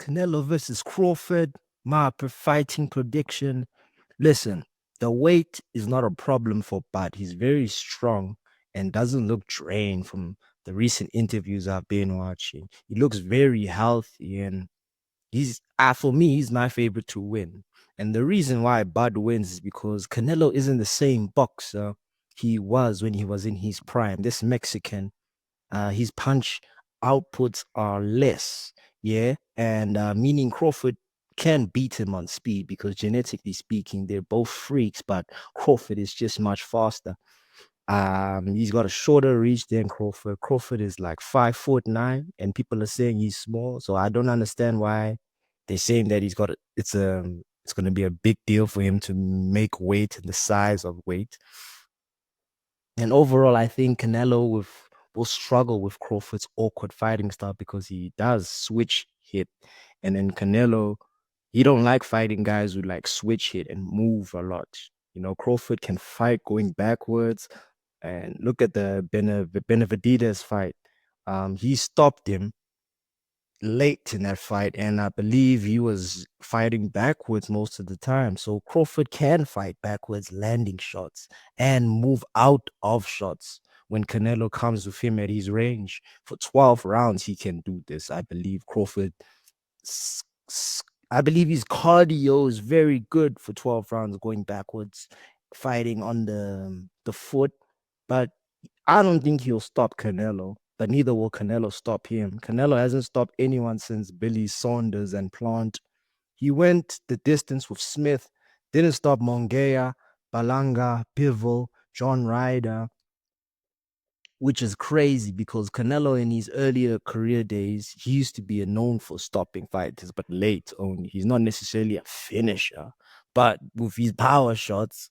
Canelo versus Crawford, my fighting prediction. Listen, the weight is not a problem for Bud. He's very strong and doesn't look drained from the recent interviews I've been watching. He looks very healthy and for me, he's my favorite to win. And the reason why Bud wins is because Canelo isn't the same boxer he was when he was in his prime. This Mexican, his punch outputs are less, yeah, and meaning Crawford can beat him on speed because genetically speaking, they're both freaks, but Crawford is just much faster. He's got a shorter reach than Crawford. Crawford is like 5'9", and people are saying he's small. So I don't understand why they're saying that it's gonna be a big deal for him to make weight and the size of weight. And overall, I think will struggle with Crawford's awkward fighting style because he does switch hit, and then Canelo, he don't like fighting guys who like switch hit and move a lot. Crawford can fight going backwards, and look at the Benavidez fight. He stopped him late in that fight, and I believe he was fighting backwards most of the time. So Crawford can fight backwards, landing shots, and move out of shots. When Canelo comes with him at his range for 12 rounds, he can do this. I believe I believe his cardio is very good for 12 rounds going backwards, fighting on the foot. But I don't think he'll stop Canelo, but neither will Canelo stop him. Canelo hasn't stopped anyone since Billy Saunders and Plant. He went the distance with Smith, didn't stop Mongeya, Balanga, Bivol, John Ryder, which is crazy because Canelo in his earlier career days, he used to be known for stopping fighters, but late only. He's not necessarily a finisher, but with his power shots,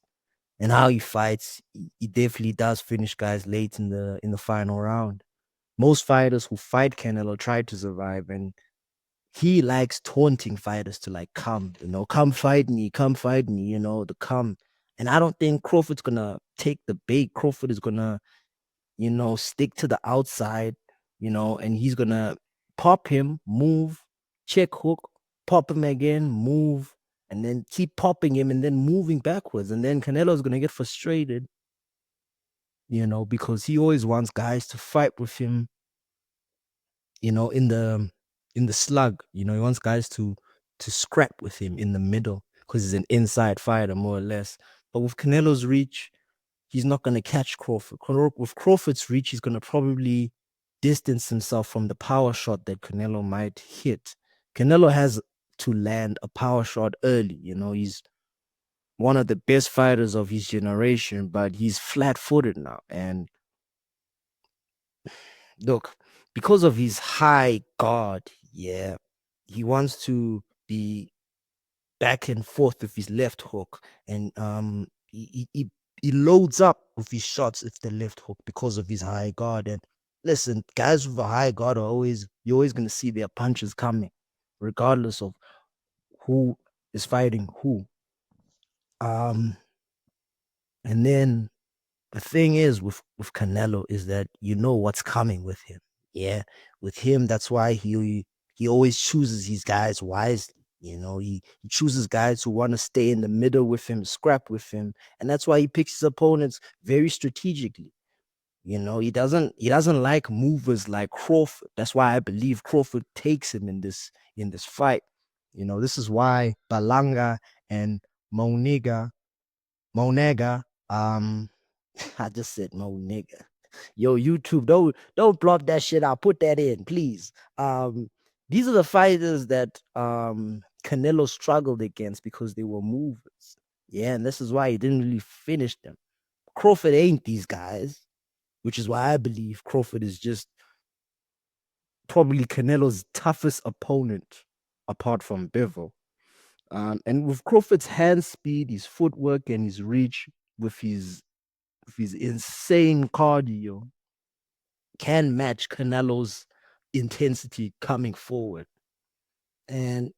and how he fights, he definitely does finish guys late in the final round. Most fighters who fight Canelo try to survive, and he likes taunting fighters to like come fight me, to come. And I don't think Crawford's gonna take the bait. Crawford is gonna, stick to the outside, and he's gonna pop him, move, check hook, pop him again, move, and then keep popping him and then moving backwards. And then Canelo's gonna get frustrated, because he always wants guys to fight with him, in the slug. He wants guys to scrap with him in the middle because he's an inside fighter, more or less. But with Canelo's reach, he's not going to catch Crawford. With Crawford's reach, he's going to probably distance himself from the power shot that Canelo might hit. Canelo has to land a power shot early. He's one of the best fighters of his generation, but he's flat-footed now. And look, because of his high guard, yeah, he wants to be back and forth with his left hook, and he loads up with his shots with the left hook because of his high guard. And listen, guys with a high guard you're always gonna see their punches coming, regardless of who is fighting who. Um, and then the thing is with Canelo is that you know what's coming with him. Yeah, with him, that's why he always chooses his guys wisely. He chooses guys who want to stay in the middle with him, scrap with him, and that's why he picks his opponents very strategically. He doesn't like movers like Crawford. That's why I believe Crawford takes him in this fight. This is why Balanga and Moniga Monega, I just said Moniga. Yo, YouTube, don't block that shit out. Put that in, please. These are the fighters that Canelo struggled against because they were movers. Yeah, and this is why he didn't really finish them. Crawford ain't these guys, which is why I believe Crawford is just probably Canelo's toughest opponent apart from Bivol. And with Crawford's hand speed, his footwork, and his reach, with his insane cardio, can match Canelo's intensity coming forward. And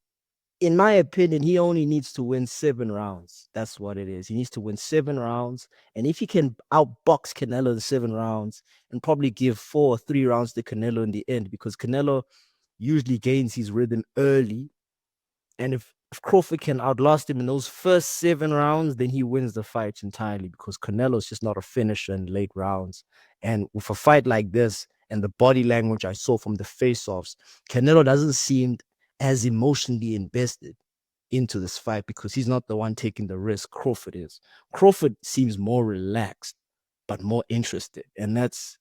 in my opinion, he only needs to win 7 rounds. That's what it is. He needs to win 7 rounds. And if he can outbox Canelo in 7 rounds and probably give 4 or 3 rounds to Canelo in the end, because Canelo usually gains his rhythm early. And if Crawford can outlast him in those first 7 rounds, then he wins the fight entirely because Canelo's just not a finisher in late rounds. And with a fight like this and the body language I saw from the face-offs, Canelo doesn't seem as emotionally invested into this fight because he's not the one taking the risk. Crawford is. Crawford seems more relaxed, but more interested. And that's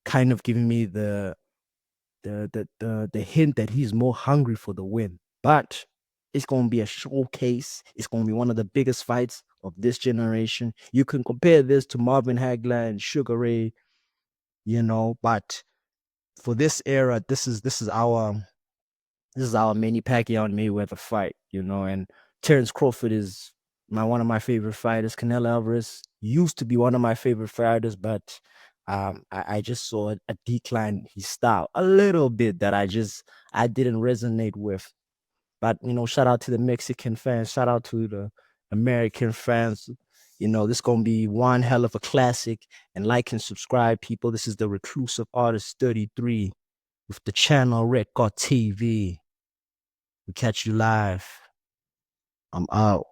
kind of giving me the hint that he's more hungry for the win. But it's going to be a showcase. It's going to be one of the biggest fights of this generation. You can compare this to Marvin Hagler and Sugar Ray, but for this era, this is our Manny Pacquiao and Mayweather fight, and Terence Crawford is one of my favorite fighters. Canelo Alvarez used to be one of my favorite fighters, but I just saw a decline in his style a little bit that I didn't resonate with. But shout out to the Mexican fans, shout out to the American fans. This is gonna be one hell of a classic. And like and subscribe, people. This is the Reclusive Artist 33 with the channel Record TV. We catch you live. I'm out.